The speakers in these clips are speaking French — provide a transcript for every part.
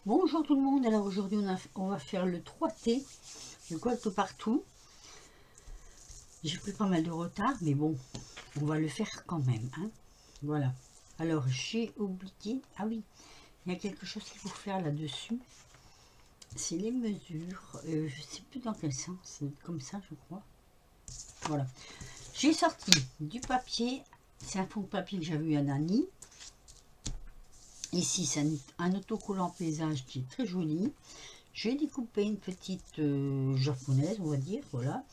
Bonjour tout le monde, alors aujourd'hui on va faire le 3T, le Colte partout. J'ai pris pas mal de retard, mais bon, on va le faire quand même. Hein. Voilà, alors j'ai oublié, ah oui, il y a quelque chose qu'il faut faire là-dessus. C'est les mesures, je sais plus dans quel sens, c'est comme ça je crois. Voilà, j'ai sorti du papier, c'est un fond de papier que j'avais eu à Nani. Ici c'est un autocollant paysage qui est très joli. J'ai découpé une petite japonaise, on va dire, voilà.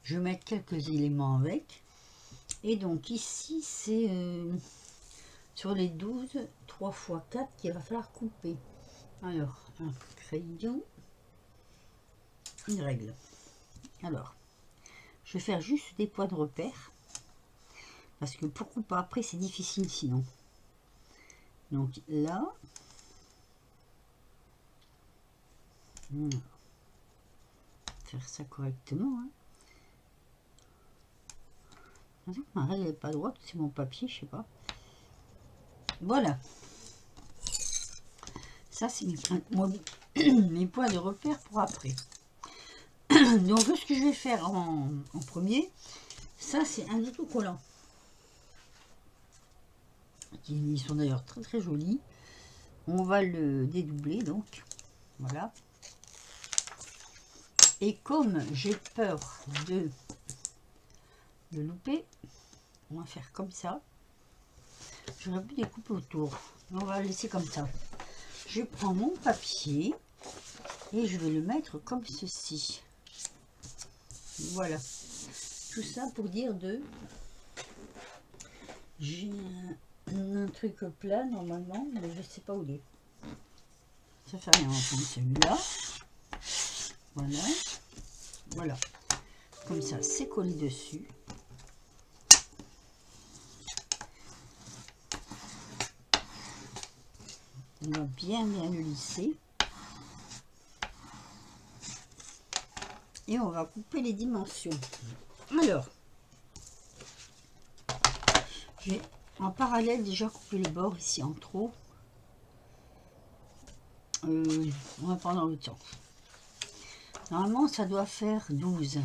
Je vais mettre quelques éléments avec. Et donc ici, c'est sur les 12, 3 x 4 qu'il va falloir couper. Alors, un crayon, une règle. Alors, je vais faire juste des points de repère. Parce que pour couper après, c'est difficile sinon. Donc là, faire ça correctement. Hein. Ma règle n'est pas droite, c'est mon papier, je sais pas. Voilà. Ça, c'est mes points de repère pour après. Donc, ce que je vais faire en premier, ça, c'est un autocollant. Ils sont d'ailleurs très très jolis. On va le dédoubler, donc. Voilà. Et comme j'ai peur de le louper, on va faire comme ça. J'aurais pu découper autour. Mais on va le laisser comme ça. Je prends mon papier et je vais le mettre comme ceci. Voilà. Tout ça pour dire de... J'ai un truc plat normalement, mais je sais pas où il est. Ça fait rien, on prend celui-là. Voilà. Voilà. Comme ça, c'est collé dessus. On va bien le lisser. Et on va couper les dimensions. Alors, j'ai en parallèle déjà coupé les bords ici en trop. On va prendre dans l'autre sens. Normalement, ça doit faire 12.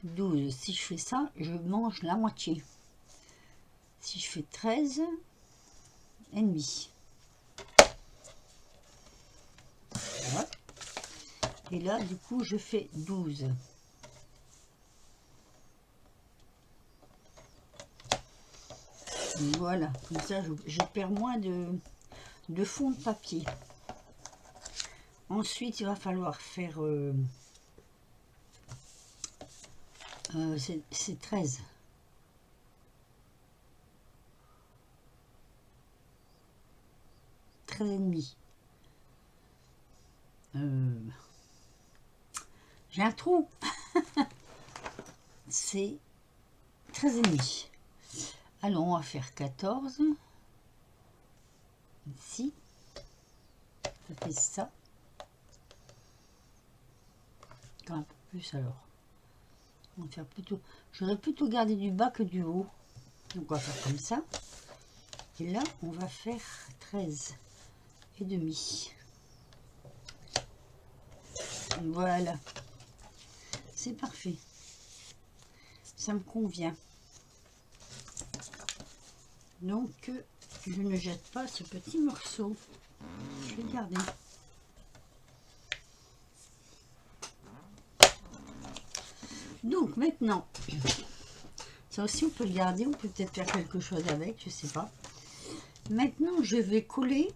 12. Si je fais ça, je mange la moitié. Si je fais 13 et demi. Voilà. Et là, du coup, je fais 12. Voilà, comme ça, je perds moins de fond de papier. Ensuite, il va falloir faire... c'est 13. 13 et demi. J'ai un trou. C'est 13 et demi. Alors, on va faire 14. Ici. Ça fait ça. Un peu plus alors. On va faire plutôt... J'aurais plutôt gardé du bas que du haut. Donc, on va faire comme ça. Et là, on va faire 13 et demi. Voilà. C'est parfait. Ça me convient. Donc, je ne jette pas ce petit morceau. Je vais garder. Donc, maintenant, ça aussi, on peut le garder. On peut peut-être faire quelque chose avec, je sais pas. Maintenant, je vais coller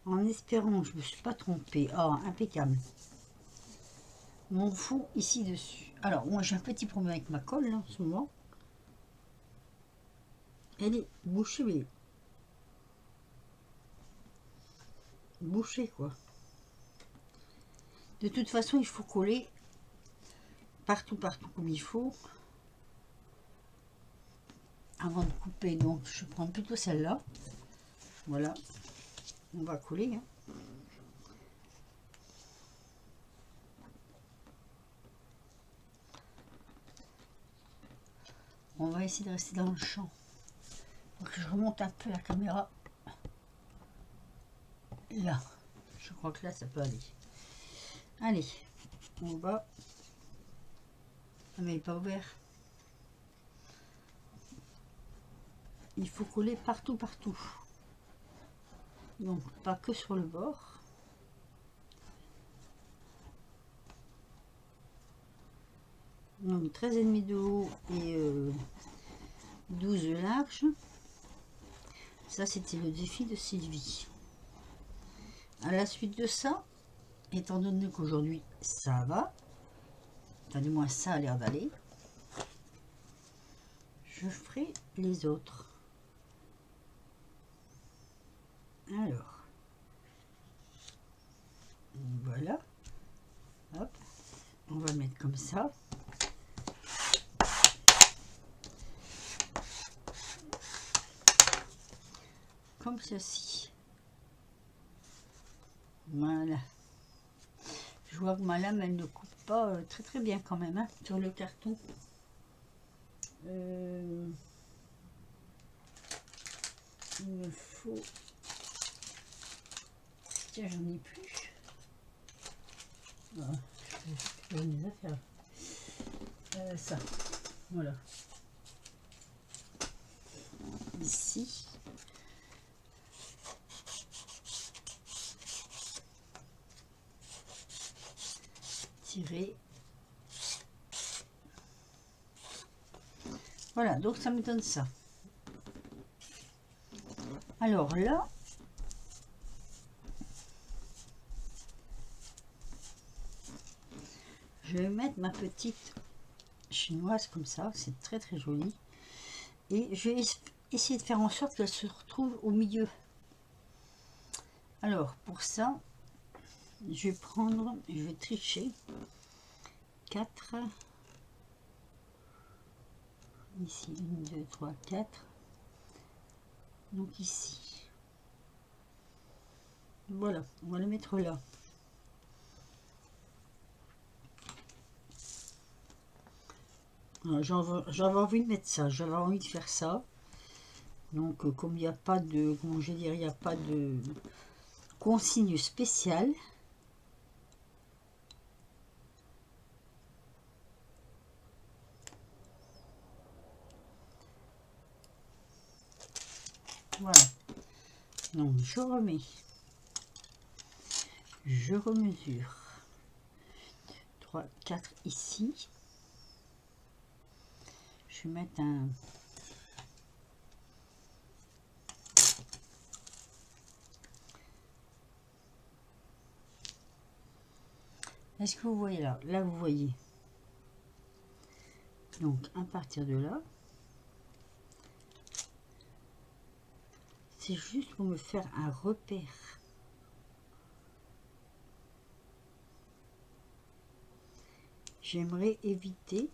en espérant que je ne me suis pas trompée. Oh, impeccable. Mon fond ici dessus. Alors, moi, j'ai un petit problème avec ma colle, là, en ce moment. Elle est bouchée, mais... bouchée, quoi. De toute façon, il faut coller partout comme il faut. Avant de couper, donc, je prends plutôt celle-là. Voilà. On va coller, hein. On va essayer de rester dans le champ. Donc je remonte un peu la caméra. là. Je crois que là, ça peut aller. Allez, on va. Ah, mais il n'est pas ouvert. Il faut coller partout, partout. Donc, pas que sur le bord. Donc, 13,5 de haut et 12 de large. Ça, c'était le défi de Sylvie. À la suite de ça, étant donné qu'aujourd'hui, ça va, enfin, du moins, ça a l'air d'aller, je ferai les autres. Alors, voilà. Hop, on va mettre comme ça. Comme ceci. Voilà. Je vois que ma lame, elle ne coupe pas très très bien quand même, hein, sur le carton. Il me faut... Tiens, j'en ai plus. Ah, j'en ai des affaires. Ça, voilà. Ici. Tirer. Voilà, donc ça me donne ça. Alors là, je vais mettre ma petite chinoise comme ça, c'est très très joli. Et je vais essayer de faire en sorte qu'elle se retrouve au milieu. Alors pour ça, je vais prendre, je vais tricher 4, ici 1, 2, 3, 4, donc ici, voilà, on va le mettre là. J'avais envie de mettre ça, j'avais envie de faire ça, donc comme il n'y a pas de, comment je vais dire, il n'y a pas de consigne spéciale. Voilà, donc je remets, je remesure 3, 4 ici, je vais mettre un, est-ce que vous voyez là, là vous voyez, donc à partir de là, c'est juste pour me faire un repère. J'aimerais éviter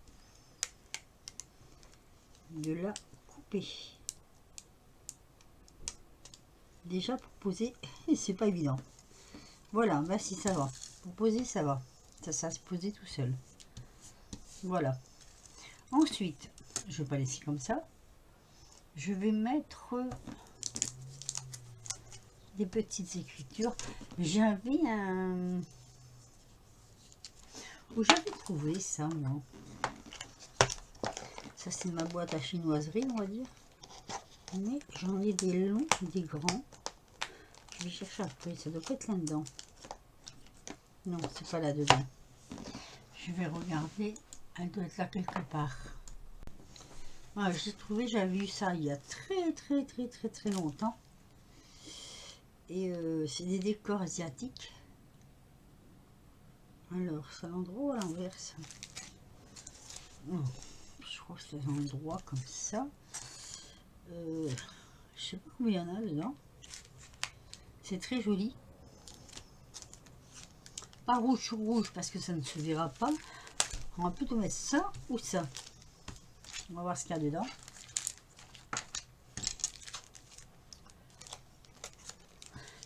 de la couper. Déjà pour poser, c'est pas évident. Voilà, bah si ça va. Pour poser, ça va. Ça se poser tout seul. Voilà. Ensuite, je vais pas laisser comme ça. Je vais mettre des petites écritures. J'avais un... Où j'avais trouvé ça, moi. Ça, c'est ma boîte à chinoiserie, on va dire. Mais j'en ai des longs, des grands. Je vais chercher après. Ça doit pas être là-dedans. Non, c'est pas là-dedans. Je vais regarder. Elle doit être là quelque part. Voilà, j'ai trouvé, j'avais vu ça il y a très longtemps. Et c'est des décors asiatiques. Alors, c'est à l'endroit ou à l'inverse? Je crois que c'est à l'endroit comme ça. Je sais pas combien il y en a dedans. C'est très joli. Pas rouge sur rouge parce que ça ne se verra pas. On va plutôt mettre ça ou ça. On va voir ce qu'il y a dedans.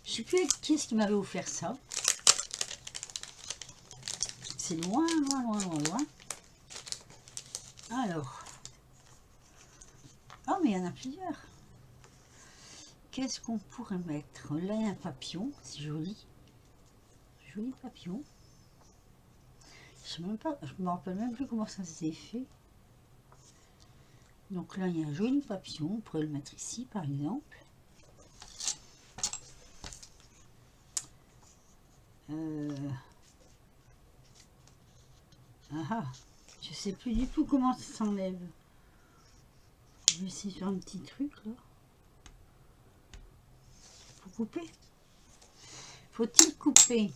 Je sais plus qui est-ce qui m'avait offert ça. C'est loin. Alors. Oh, mais il y en a plusieurs. qu'est-ce qu'on pourrait mettre? Là, il y a un papillon, c'est joli. Joli papillon. Je sais même pas, je me rappelle même plus comment ça s'est fait. Donc là, il y a un joli papillon. On pourrait le mettre ici, par exemple. Ah, je sais plus du tout comment ça s'enlève. Je vais essayer sur un petit truc là. Faut couper. Faut-il couper?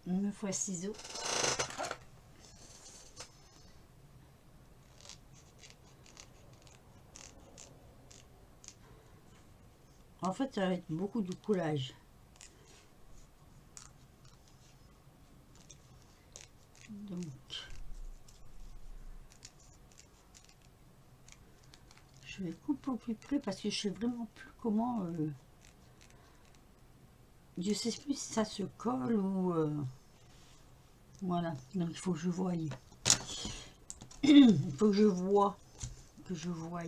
Une fois ciseaux. En fait, ça va être beaucoup de coulage. Donc, je vais couper au plus près parce que je sais vraiment plus comment. Je sais plus si ça se colle ou voilà. Donc il faut que je voie. Il faut que je vois. Que je voie.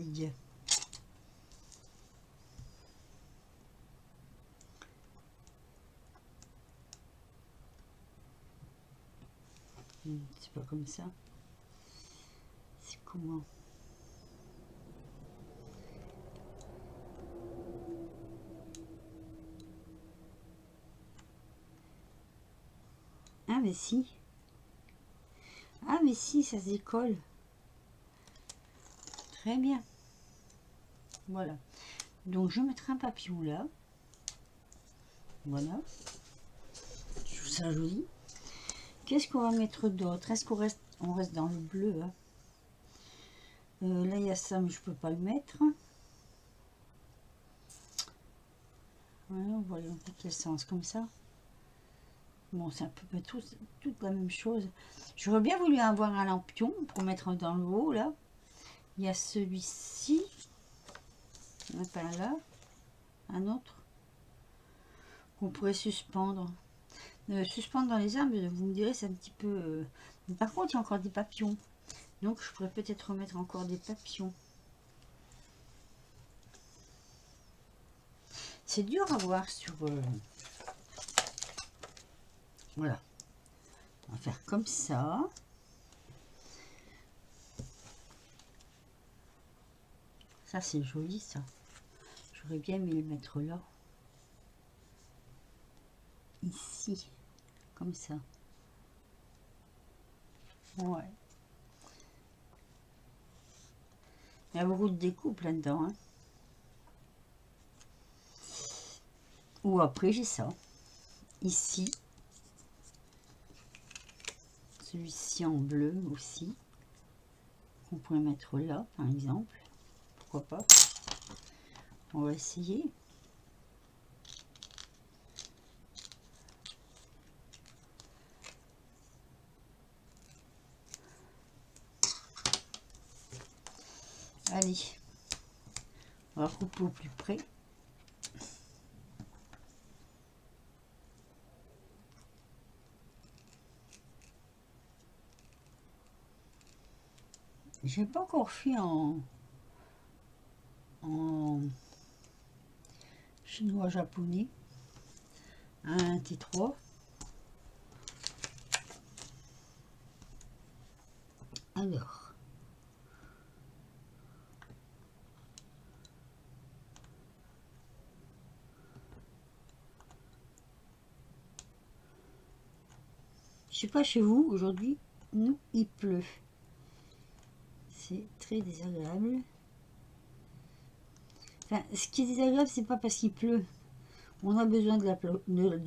C'est pas comme ça. C'est comment? Ah mais si. Ah mais si, ça se décolle. Très bien. Voilà. Donc je mettrai un papillon là. Voilà. Je trouve ça joli. Qu'est-ce qu'on va mettre d'autre? Est-ce qu'on reste, on reste dans le bleu hein? Là il y a ça mais je peux pas le mettre. Voilà, on va aller dans quel sens comme ça. Bon, c'est un peu près toute la même chose. J'aurais bien voulu avoir un lampion pour mettre dans le haut là. Il y a celui-ci. Il y en a pas là. Un autre qu'on pourrait suspendre. Suspendre dans les arbres, vous me direz, c'est un petit peu... Mais par contre, il y a encore des papillons. Donc, je pourrais peut-être remettre encore des papillons. C'est dur à voir sur... Voilà. On va faire comme ça. Ça, c'est joli, ça. J'aurais bien aimé le mettre là. Ici. Comme ça. Ouais. Il y a beaucoup de découpes là-dedans. Hein. Ou après, j'ai ça. Ici. Celui-ci en bleu aussi. On pourrait mettre là, par exemple. Pourquoi pas. On va essayer. Allez. On va couper au plus près. J'ai pas encore fait en chinois japonais un T3. Alors je sais pas chez vous aujourd'hui, nous il pleut, c'est très désagréable. Enfin, ce qui est désagréable, c'est pas parce qu'il pleut, on a besoin de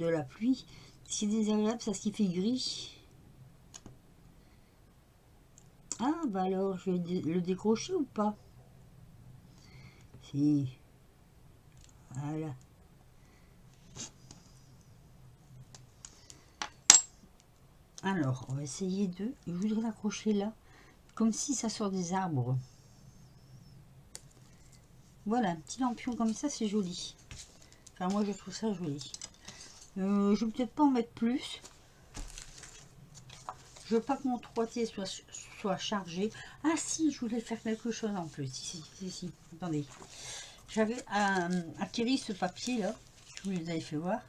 la pluie. Ce qui est désagréable, c'est ce qui fait gris. Ah bah alors je vais le décrocher ou pas? Si. Voilà. Alors on va essayer de, je voudrais l'accrocher là, comme si ça sort des arbres. Voilà, un petit lampion comme ça, c'est joli. Enfin moi je trouve ça joli. Je vais peut-être pas en mettre plus. Je veux pas que mon 3T soit chargé. Ah si, je voulais faire quelque chose en plus. Si. Attendez. J'avais acquis ce papier là, je vous les avais fait voir.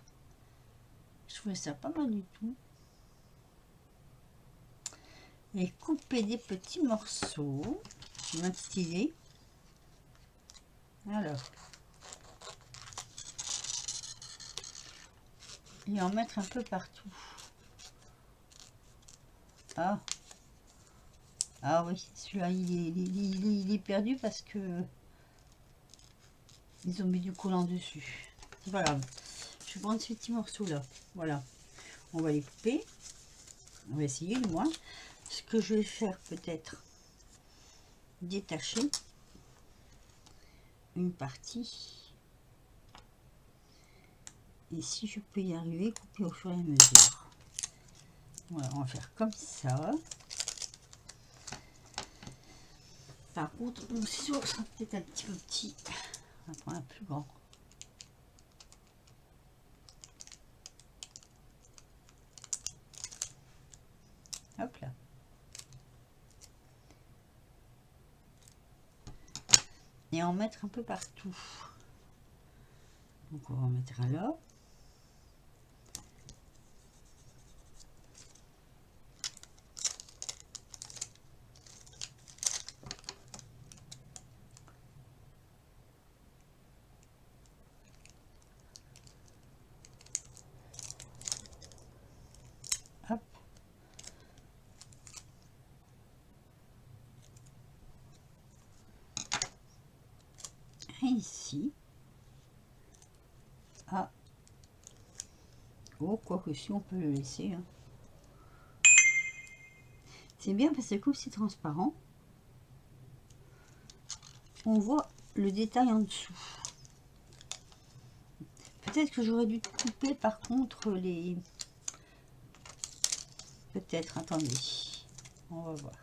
Je trouvais ça pas mal du tout. Et couper des petits morceaux, bien stylé. Alors, et en mettre un peu partout. Ah, ah oui, celui-là il est perdu parce que ils ont mis du collant dessus. C'est pas grave. Je vais prendre ces petits morceaux là. Voilà, on va les couper. On va essayer du moins. Ce que je vais faire peut-être détacher une partie. Et si je peux y arriver, couper au fur et à mesure. Voilà, on va faire comme ça. Par contre, mon ciseau sera peut-être un petit peu petit. On va prendre un plus grand. Hop là. Et en mettre un peu partout. Donc on va en mettre un là. Hop. Et ici. Ah. Oh, quoi que si on peut le laisser. Hein. C'est bien parce que comme c'est transparent, on voit le détail en dessous. Peut-être que j'aurais dû couper par contre les... Peut-être, attendez. On va voir.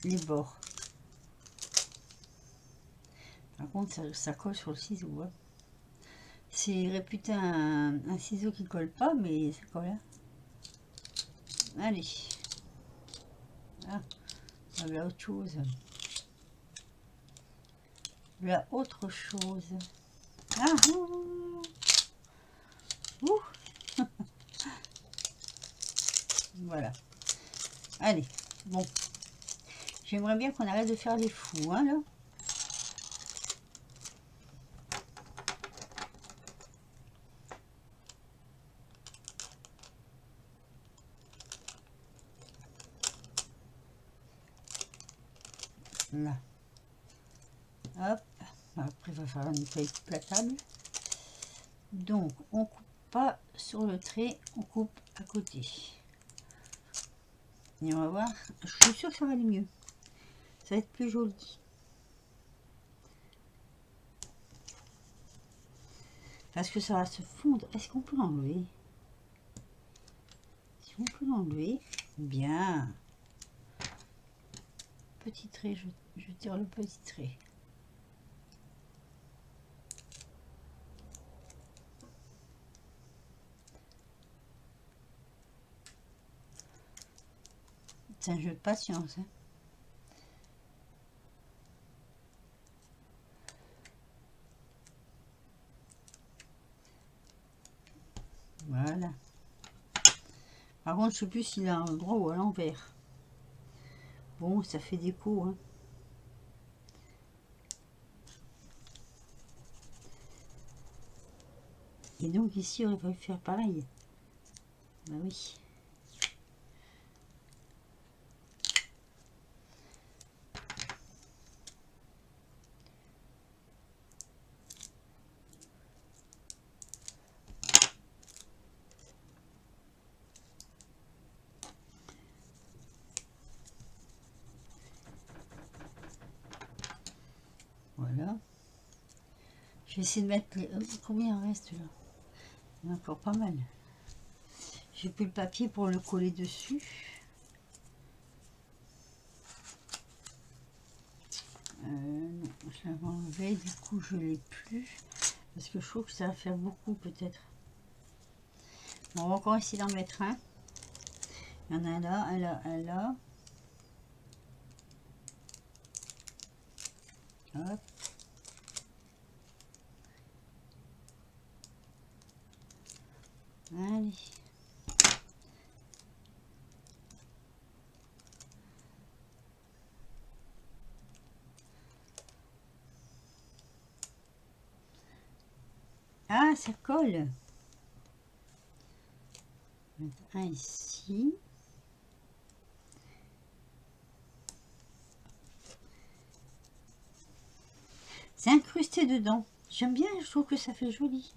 Les bords. Par contre, ça colle sur le ciseau. Hein. C'est réputé un ciseau qui colle pas, mais ça colle. Hein. Allez. Ah, voilà autre chose. Voilà autre chose. Ah, ouh. Voilà. Allez, bon. J'aimerais bien qu'on arrête de faire les fous, hein, là. Là. Hop. Après, il va falloir nettoyer toute la table. Donc, on coupe pas sur le trait, on coupe à côté. Et on va voir. Je suis sûre que ça va aller mieux. Ça va être plus joli. Parce que ça va se fondre. Est-ce qu'on peut l'enlever? Si on peut l'enlever, bien. Petit trait, je tire le petit trait. C'est un jeu de patience. Hein. Voilà. Par contre, je sais plus s'il a à l'endroit ou à l'envers. Bon, ça fait déco. Hein. Et donc ici, on va faire pareil. Bah oui. Voilà. Je vais essayer de mettre les... Combien il reste là? Il y en a encore pas mal. J'ai plus le papier pour le coller dessus. Non, je l'avais enlevé, du coup je l'ai plus. Parce que je trouve que ça va faire beaucoup peut-être. Bon, on va encore essayer d'en mettre un. Il y en a un là, un là, un là. Hop. Allez. Ah, ça colle. Un ici. C'est incrusté dedans. J'aime bien, je trouve que ça fait joli.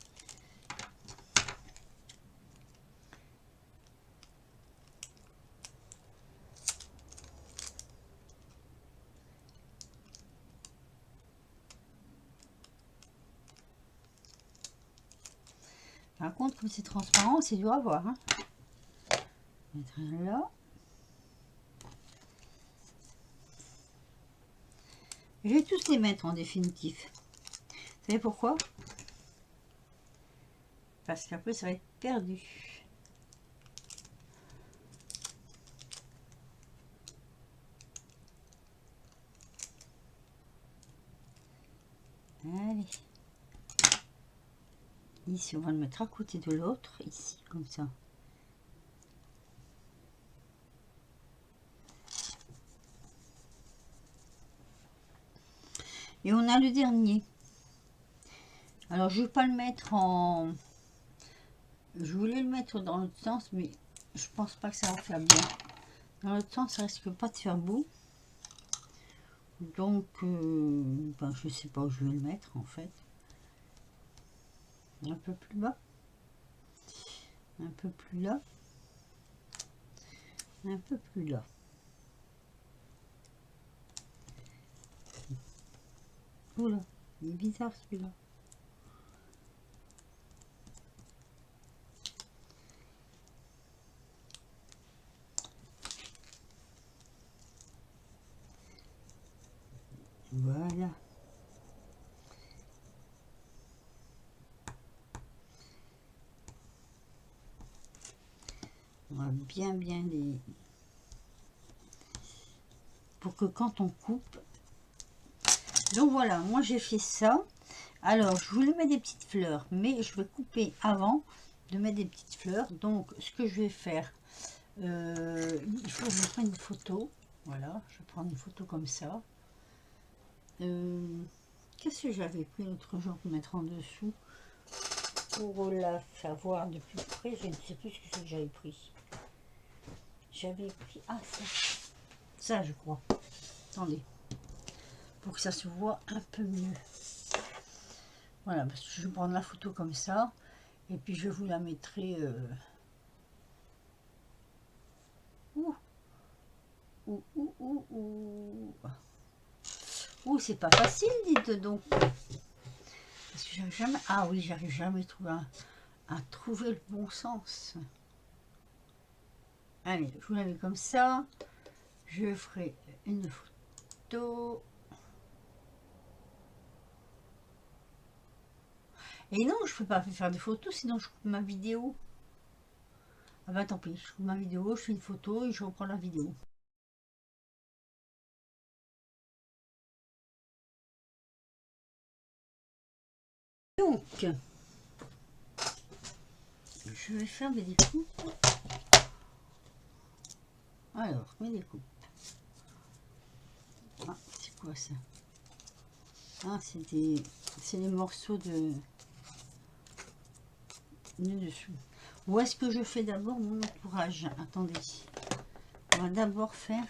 Par contre, comme c'est transparent, c'est dur à voir. Hein. Mettre là. Je vais tous les mettre en définitif. Vous savez pourquoi? Parce qu'après, ça va être perdu. Allez. Ici, on va le mettre à côté de l'autre. Ici, comme ça. Et on a le dernier. Alors, je ne vais pas le mettre en... Je voulais le mettre dans l'autre sens, mais je pense pas que ça va faire bien. Dans l'autre sens, ça risque pas de faire beau. Donc, ben, je sais pas où je vais le mettre, en fait. Un peu plus bas. Un peu plus là. Un peu plus là. Oula, il est bizarre celui-là. Voilà. On va bien les... Pour que quand on coupe... Donc voilà, moi j'ai fait ça. Alors, je voulais mettre des petites fleurs, mais je vais couper avant de mettre des petites fleurs. Donc, ce que je vais faire, il faut que je prenne une photo. Voilà, je vais prendre une photo comme ça. Qu'est-ce que j'avais pris l'autre jour pour mettre en dessous pour la faire voir de plus près? Je ne sais plus ce que j'avais pris. J'avais pris... Ah, ça je crois. Attendez. Pour que ça se voit un peu mieux. Voilà, parce que je vais prendre la photo comme ça. Et puis je vous la mettrai... Ouh, c'est pas facile, dites donc. Parce que j'arrive jamais... Ah oui, j'arrive jamais à trouver le bon sens. Allez, je vous la mets comme ça. Je ferai une photo. Et non, je ne peux pas faire des photos, sinon je coupe ma vidéo. Ah bah tant pis, je coupe ma vidéo, je fais une photo et je reprends la vidéo. Donc, je vais faire mes découpes. Alors, mes découpes. Ah, c'est quoi ça? Ah, c'est les morceaux de dessous. Où est-ce que je fais d'abord mon entourage? Attendez. On va d'abord faire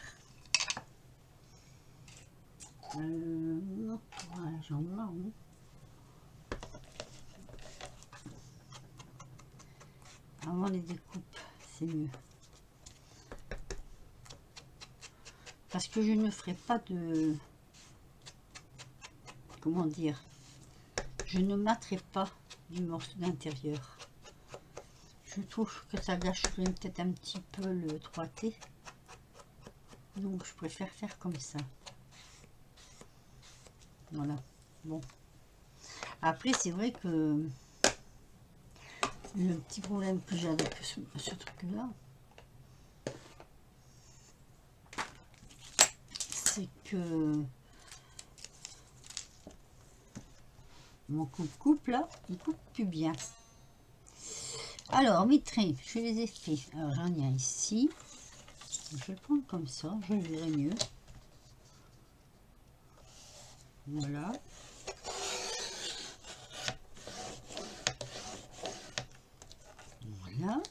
mon entourage en marron. Avant les découpes, c'est mieux. Parce que je ne ferai pas de... Comment dire? Je ne materai pas du morceau d'intérieur. Je trouve que ça gâcherait peut-être un petit peu le 3T. Donc je préfère faire comme ça. Voilà. Bon. Après, c'est vrai que le petit problème que j'ai avec ce truc-là, c'est que mon coupe là, il coupe plus bien. Alors, mes traits, je les ai faits. Alors, j'en ai un ici. Je vais le prendre comme ça, je le verrai mieux. Voilà. Voilà.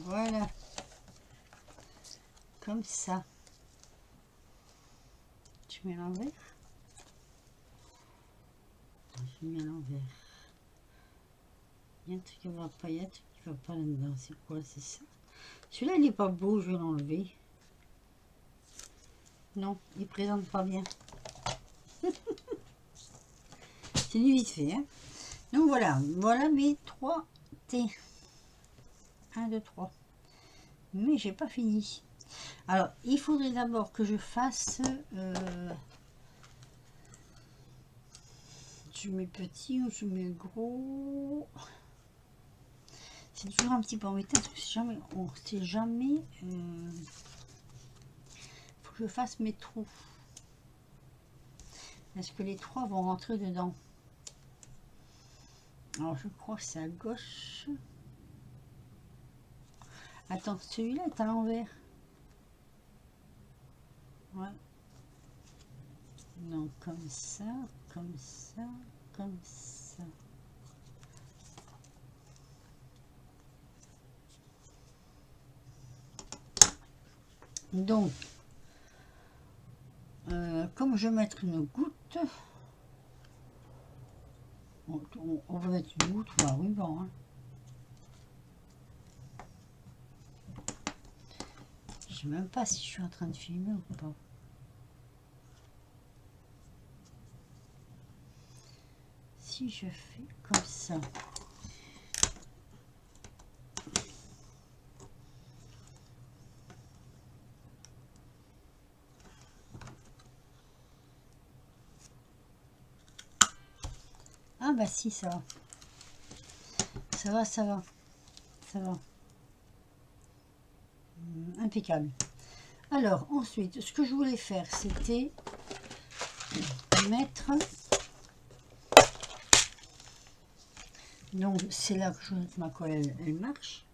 Voilà. Comme ça. Tu mets l'envers. Je mets l'envers. Il y a un truc qui va pas, il y a un truc qui va pas là-dedans. C'est quoi? C'est ça. Celui-là, il n'est pas beau, je vais l'enlever. Non, il présente pas bien. C'est du vite fait, hein. Donc voilà, voilà mes 3 T. 1, 2, 3. Mais j'ai pas fini. Alors, il faudrait d'abord que je fasse... je mets petit ou je mets gros. C'est toujours un petit peu embêtant parce que jamais, on sait jamais. Faut que je fasse mes trous. Est-ce que les 3 vont rentrer dedans? Alors, je crois que c'est à gauche. Attends, celui-là est à l'envers. Ouais. Donc, comme ça, comme ça, comme ça. Donc, comme je vais mettre une goutte, on va mettre une goutte ou un ruban. Hein. Je sais même pas si je suis en train de filmer ou pas. Si je fais comme ça. Ah bah si, ça va. Ça va, ça va. Ça va. Impeccable. Alors, ensuite, ce que je voulais faire, c'était mettre... Donc, c'est là que je note ma colle, elle marche.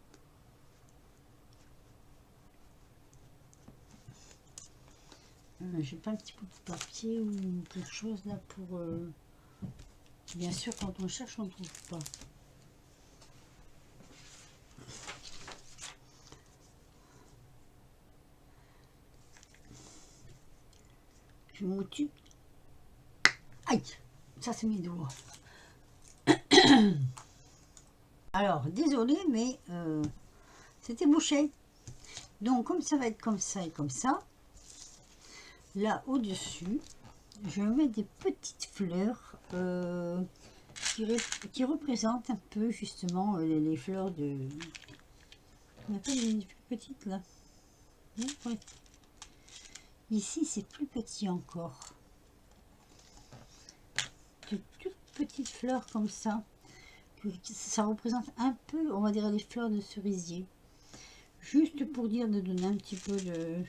J'ai pas un petit bout de papier ou quelque chose là pour... Bien sûr, quand on cherche, on ne trouve pas. Je m'occupe. Aïe, ça c'est mes doigts. Alors, désolé, mais c'était bouché. Donc, comme ça va être comme ça et comme ça, là au-dessus, je mets des petites fleurs qui représentent un peu justement les fleurs de... On appelle les plus petites là. Ouais. Ici, c'est plus petit encore. De toutes petites fleurs comme ça. Ça représente un peu, on va dire, les fleurs de cerisier. Juste pour dire de donner un petit peu de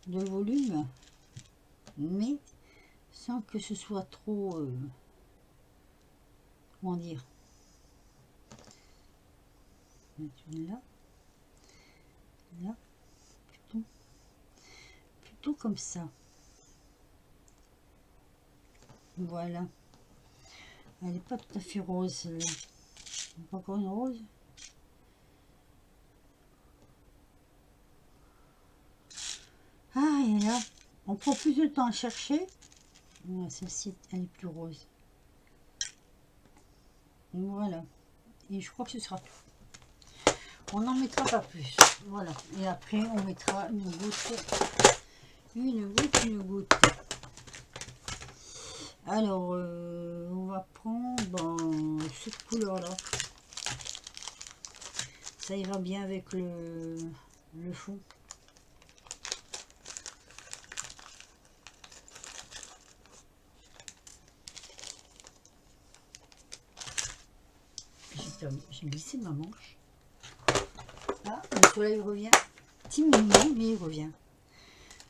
volume. Mais sans que ce soit trop... comment dire? Là. Là. Plutôt comme ça. Voilà. Elle n'est pas tout à fait rose. Pas encore une rose. Ah, et là, on prend plus de temps à chercher. Celle-ci, elle est plus rose. Voilà. Et je crois que ce sera tout. On n'en mettra pas plus. Voilà. Et après, on mettra une goutte. Une goutte, une goutte. Alors, on va prendre cette couleur-là. Ça ira bien avec le fond. j'ai glissé ma manche. Là, le soleil revient timidement, mais il revient.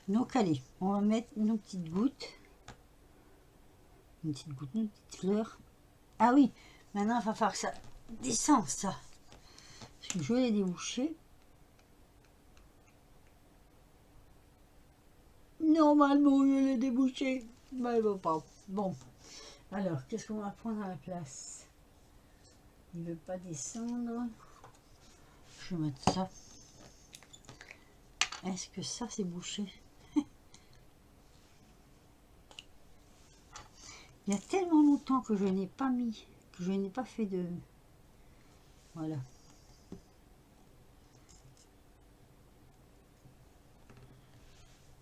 Donc allez, on va mettre nos petites gouttes. Une petite goutte, une petite fleur. Ah oui, maintenant il va falloir que ça descende, ça. Parce que je vais les déboucher. Normalement, je l'ai débouché. Mais il ne va pas. Bon. Alors, qu'est-ce qu'on va prendre à la place? Il ne veut pas descendre. Je vais mettre ça. Est-ce que ça, c'est bouché? Il y a tellement longtemps que je n'ai pas mis, que je n'ai pas fait de... Voilà.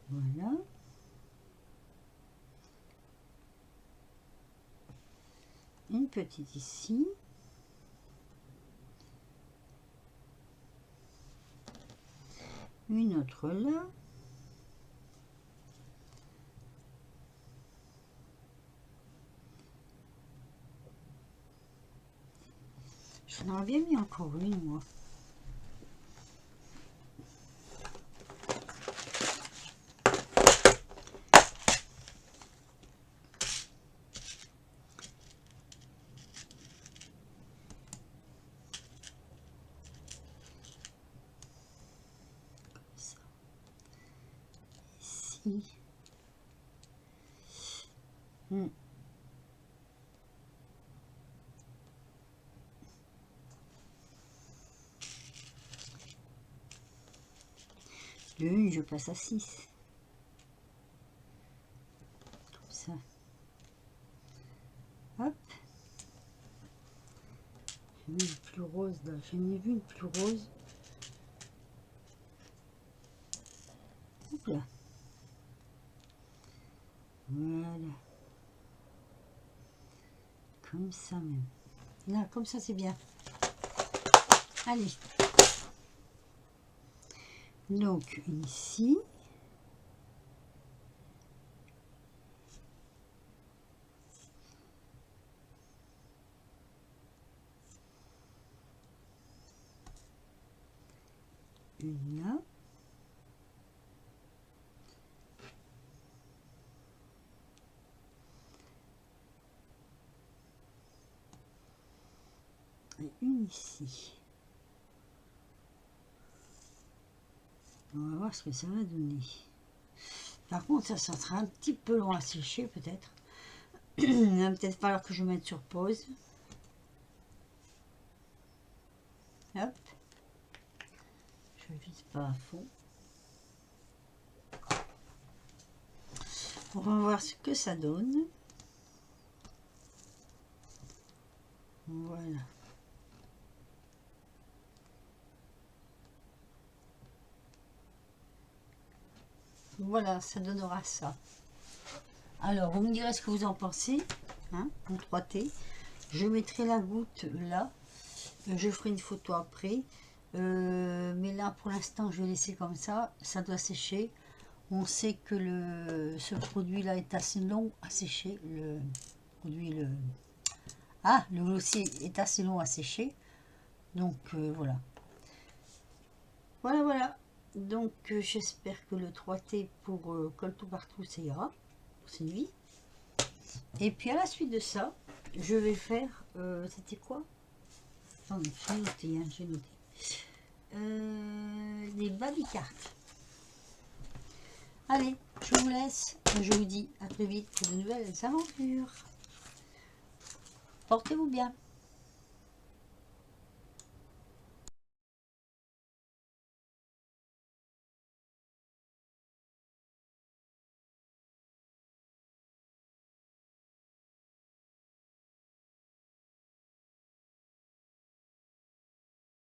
Voilà. Une petite ici. Une autre là. J'en aurais bien mis encore une, moi. Ici. De 1, je passe à 6. Comme ça. Hop. J'ai mis le plus rose là. J'en ai vu le plus rose. Hop là. Voilà. Comme ça même. Là, comme ça, c'est bien. Allez. Donc, ici. Une là. Et une ici. On va voir ce que ça va donner. Par contre, ça sera un petit peu long à sécher peut-être. Il va peut-être falloir que je mette sur pause. Hop. Je vise pas à fond. On va voir ce que ça donne. Voilà. Voilà, ça donnera ça. Alors, vous me direz ce que vous en pensez. Hein, en 3T. Je mettrai la goutte là. Je ferai une photo après. Mais là, pour l'instant, je vais laisser comme ça. Ça doit sécher. On sait que ce produit-là est assez long à sécher. Le glossier est assez long à sécher. Donc, voilà. Voilà. Donc, j'espère que le 3T pour colle tout partout, ça ira. C'est une vie. Et puis, à la suite de ça, je vais faire... c'était quoi? Attendez, j'ai noté. Des baby cartes. Allez, je vous laisse. Je vous dis à très vite pour de nouvelles aventures. Portez-vous bien.